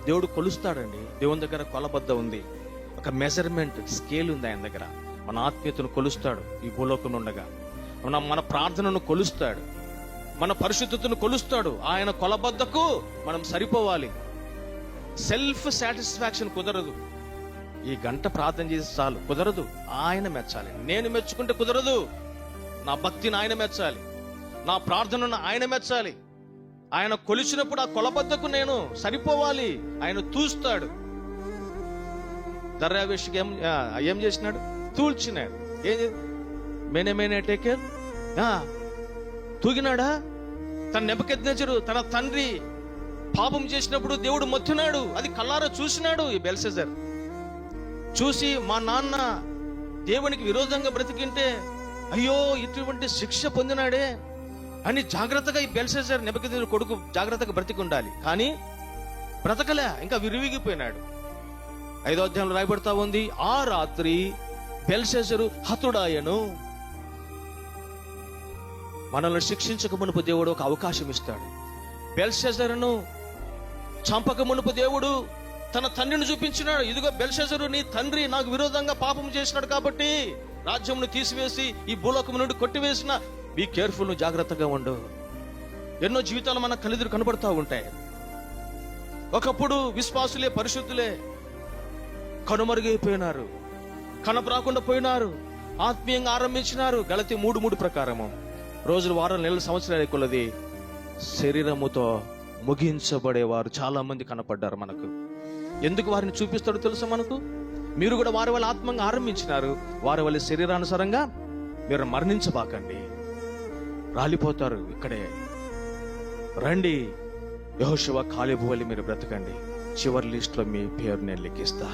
దేవుడు కొలుస్తాడండి. దేవుని దగ్గర కొలబద్ద ఉంది, ఒక మెజర్మెంట్ స్కేల్ ఉంది ఆయన దగ్గర. మన ఆత్మీయతను కొలుస్తాడు ఈ భూలోకంలో ఉండగా. మన ప్రార్థనను కొలుస్తాడు, మన పరిశుద్ధతను కొలుస్తాడు. ఆయన కొలబద్దకు మనం సరిపోవాలి. సెల్ఫ్ సాటిస్ఫాక్షన్ కుదరదు. ఈ గంట ప్రార్థన చేసి చాలు, కుదరదు. ఆయన మెచ్చాలి. నేను మెచ్చుకుంటే కుదరదు. నా భక్తిని ఆయన మెచ్చాలి, నా ప్రార్థనను ఆయన మెచ్చాలి. ఆయన కొలిచినప్పుడు ఆ కొలబద్దకు నేను సరిపోవాలి. ఆయన తూస్తాడు. దర్యావేషికి ఏం చేసినాడు? తూల్చినాడు. మేనే టేక్ కేర్. తూగినాడా? తన నెబుకద్నెజరు తన తండ్రి పాపం చేసినప్పుడు దేవుడు మొత్తినాడు. అది కళ్ళారా చూసినాడు ఈ బెల్షెజర్. చూసి మా నాన్న దేవునికి విరోధంగా బ్రతికింటే అయ్యో ఇటువంటి శిక్ష పొందినాడే అని జాగ్రత్తగా ఈ బెల్షెజర్ నెబుకద్నెజరు కొడుకు జాగ్రత్తగా బ్రతికి ఉండాలి. కానీ బ్రతకలే, ఇంకా విరివిగిపోయినాడు. 5వ అధ్యాయంలో రాయబడతా ఉంది, ఆ రాత్రి బెల్షెజరు హతుడాయను. మనల్ని శిక్షించక మునుపు దేవుడు ఒక అవకాశం ఇస్తాడు. బెల్షెజరును చంపక మునుపు దేవుడు తన తండ్రిని చూపించినాడు. ఇదిగో బెల్షెజరు, నీ తండ్రి నాకు విరోధంగా పాపం చేసినాడు కాబట్టి రాజ్యమును తీసివేసి ఈ భూలోకం నుండి కొట్టివేసిన. బీ కేర్ఫుల్, నువ్వు జాగ్రత్తగా ఉండు. ఎన్నో జీవితాలు మన కళ్ళెదురు కనబడతా ఉంటాయి. ఒకప్పుడు విశ్వాసులే, పరిశుద్ధులే కనుమరుగైపోయినారు, కనపరాకుండా పోయినారు, ఆత్మీయంగా ఆరంభించినారు. గలతీ 3:3 ప్రకారము రోజులు, వారాలు, నెలలు, సంవత్సరాల కొలది శరీరముతో ముగించబడేవారు చాలా మంది కనపడ్డారు మనకు. ఎందుకు వారిని చూపిస్తాడో తెలుసా మనకు? మీరు కూడా వారి వల్ల ఆత్మంగా ఆరంభించినారు, వారి వల్ల శరీరానుసారంగా మీరు మరణించబాకండి, రాలిపోతారు. ఇక్కడే రండి, యెహోషువ కాలేబు వలె మీరు బ్రతకండి. చివరి లిస్ట్ లో మీ పేరు నేను లెక్కిస్తా.